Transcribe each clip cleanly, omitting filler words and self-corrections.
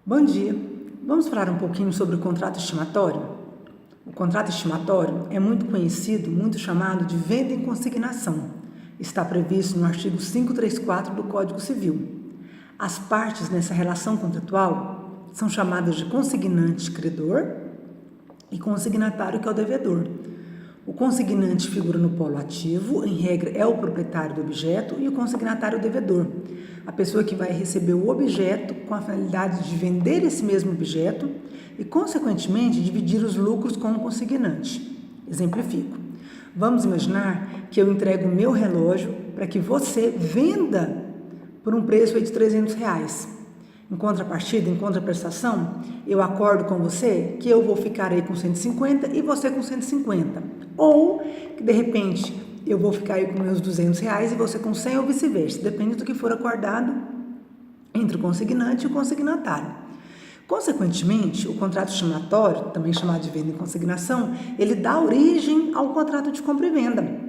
Bom dia! Vamos falar um pouquinho sobre o contrato estimatório? O contrato estimatório é muito conhecido, muito chamado de venda em consignação. Está previsto no artigo 534 do Código Civil. As partes nessa relação contratual são chamadas de consignante-credor e consignatário, que é o devedor. O consignante figura no polo ativo, em regra é o proprietário do objeto, e o consignatário o devedor, a pessoa que vai receber o objeto com a finalidade de vender esse mesmo objeto e, consequentemente, dividir os lucros com o consignante. Exemplifico. Vamos imaginar que eu entrego o meu relógio para que você venda por um preço de R$300. Em contrapartida, em contraprestação, eu acordo com você que eu vou ficar aí com 150 e você com 150. Ou que, de repente, eu vou ficar aí com meus R$200 e você com 100 ou vice-versa. Depende do que for acordado entre o consignante e o consignatário. Consequentemente, o contrato estimatório, também chamado de venda em consignação, ele dá origem ao contrato de compra e venda.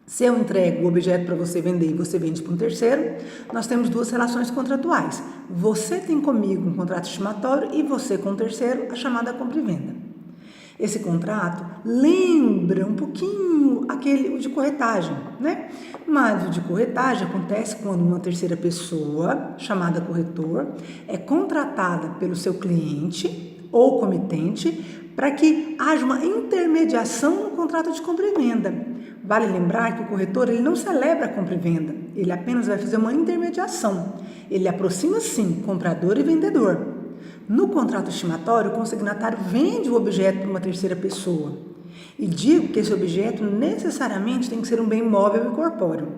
Se eu entrego o objeto para você vender e você vende para um terceiro, nós temos duas relações contratuais. Você tem comigo um contrato estimatório e você com o terceiro, a chamada compra e venda. Esse contrato lembra um pouquinho o de corretagem, né? Mas o de corretagem acontece quando uma terceira pessoa, chamada corretor, é contratada pelo seu cliente ou comitente para que haja uma intermediação no contrato de compra e venda. Vale lembrar que o corretor ele não celebra a compra e venda, ele apenas vai fazer uma intermediação. Ele aproxima, sim, comprador e vendedor. No contrato estimatório, o consignatário vende o objeto para uma terceira pessoa. E digo que esse objeto necessariamente tem que ser um bem móvel e corpóreo.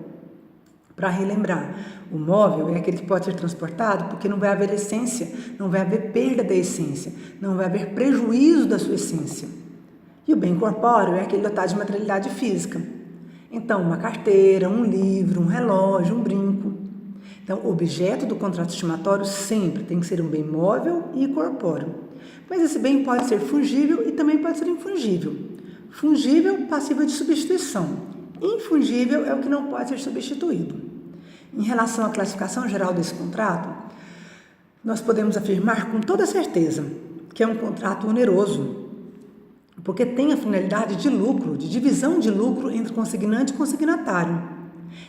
Para relembrar, o móvel é aquele que pode ser transportado porque não vai haver essência, não vai haver perda da essência, não vai haver prejuízo da sua essência. E o bem corpóreo é aquele dotado de materialidade física. Então, uma carteira, um livro, um relógio, um brinco. Então, o objeto do contrato estimatório sempre tem que ser um bem móvel e corpóreo. Mas esse bem pode ser fungível e também pode ser infungível. Fungível, passível de substituição. Infungível é o que não pode ser substituído. Em relação à classificação geral desse contrato, nós podemos afirmar com toda certeza que é um contrato oneroso, porque tem a finalidade de lucro, de divisão de lucro entre consignante e consignatário.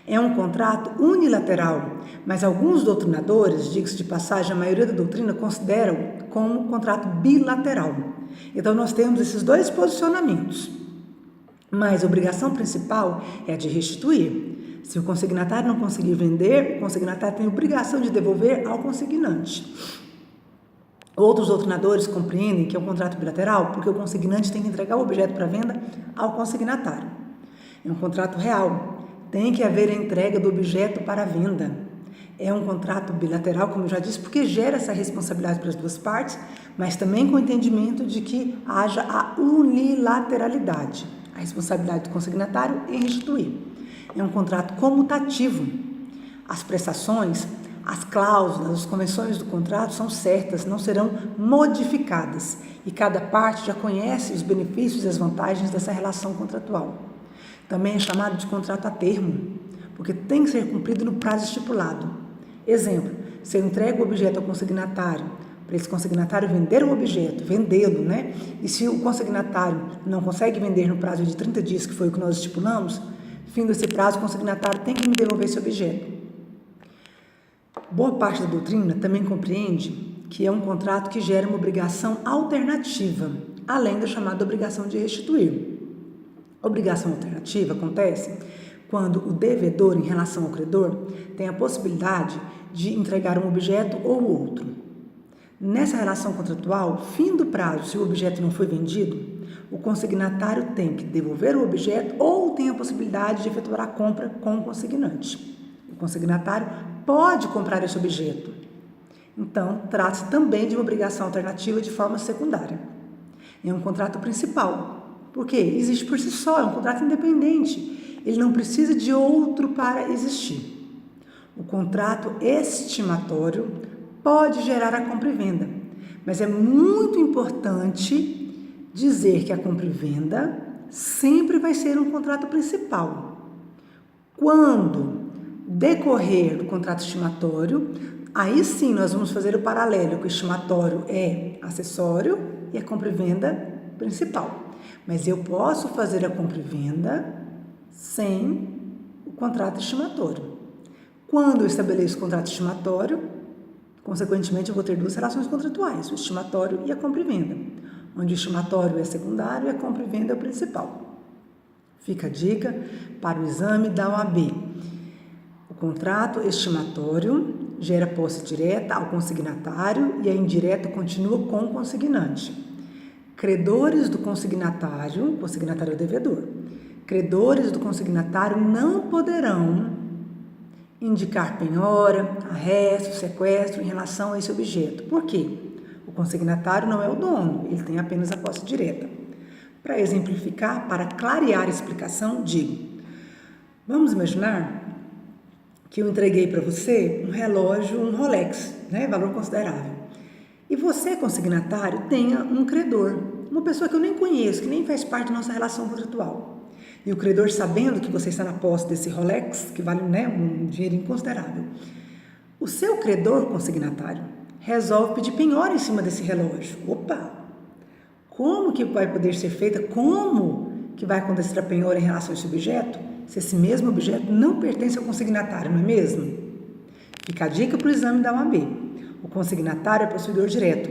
É um contrato unilateral, mas alguns doutrinadores, diga-se de passagem, a maioria da doutrina consideram como um contrato bilateral. Então, nós temos esses dois posicionamentos. Mas a obrigação principal é a de restituir. Se o consignatário não conseguir vender, o consignatário tem a obrigação de devolver ao consignante. Outros doutrinadores compreendem que é um contrato bilateral porque o consignante tem que entregar o objeto para venda ao consignatário. É um contrato real, tem que haver a entrega do objeto para a venda. É um contrato bilateral, como eu já disse, porque gera essa responsabilidade para as duas partes, mas também com o entendimento de que haja a unilateralidade, a responsabilidade do consignatário em restituir. É um contrato comutativo. As prestações, as cláusulas, as convenções do contrato são certas, não serão modificadas e cada parte já conhece os benefícios e as vantagens dessa relação contratual. Também é chamado de contrato a termo, porque tem que ser cumprido no prazo estipulado. Exemplo, se eu entrego o objeto ao consignatário, para esse consignatário vender o objeto, vendê-lo, né? E se o consignatário não consegue vender no prazo de 30 dias, que foi o que nós estipulamos, fim desse prazo, o consignatário tem que me devolver esse objeto. Boa parte da doutrina também compreende que é um contrato que gera uma obrigação alternativa, além da chamada obrigação de restituir. A obrigação alternativa acontece quando o devedor, em relação ao credor, tem a possibilidade de entregar um objeto ou outro. Nessa relação contratual, fim do prazo, se o objeto não foi vendido, o consignatário tem que devolver o objeto ou tem a possibilidade de efetuar a compra com o consignante. O consignatário pode comprar esse objeto. Então, trata-se também de uma obrigação alternativa de forma secundária. É um contrato principal, porque existe por si só, é um contrato independente. Ele não precisa de outro para existir. O contrato estimatório pode gerar a compra e venda, mas é muito importante dizer que a compra e venda sempre vai ser um contrato principal. Quando decorrer do contrato estimatório, Aí sim nós vamos fazer o paralelo, que o estimatório é acessório e a compra e venda principal. Mas eu posso fazer a compra e venda sem o contrato estimatório. Quando eu estabeleço o contrato estimatório, consequentemente eu vou ter duas relações contratuais, o estimatório e a compra e venda, onde o estimatório é secundário e a compra e venda é o principal. Fica a dica para o exame da OAB. O contrato estimatório gera posse direta ao consignatário e a indireta continua com o consignante. Credores do consignatário é o devedor. Credores do consignatário não poderão indicar penhora, arresto, sequestro em relação a esse objeto. Por quê? O consignatário não é o dono, ele tem apenas a posse direta. Para exemplificar, para clarear a explicação, digo: vamos imaginar que eu entreguei para você um relógio, um Rolex, valor considerável. E você, consignatário, tenha um credor, uma pessoa que eu nem conheço, que nem faz parte da nossa relação contratual. E o credor, sabendo que você está na posse desse Rolex, que vale um dinheiro inconsiderável, o seu credor, consignatário, resolve pedir penhora em cima desse relógio. Opa! Como que vai poder ser feita? Como que vai acontecer a penhora em relação a esse objeto, se esse mesmo objeto não pertence ao consignatário, não é mesmo? Fica a dica para o exame da OAB. O consignatário é possuidor direto.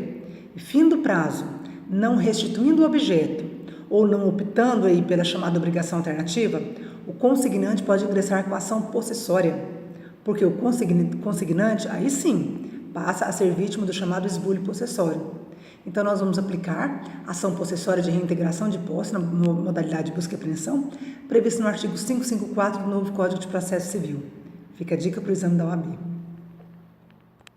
E fim do prazo, não restituindo o objeto ou não optando aí pela chamada obrigação alternativa, o consignante pode ingressar com ação possessória, porque o consignante, aí sim, passa a ser vítima do chamado esbulho possessório. Então, nós vamos aplicar ação possessória de reintegração de posse na modalidade de busca e apreensão, prevista no artigo 554 do novo Código de Processo Civil. Fica a dica para o exame da OAB.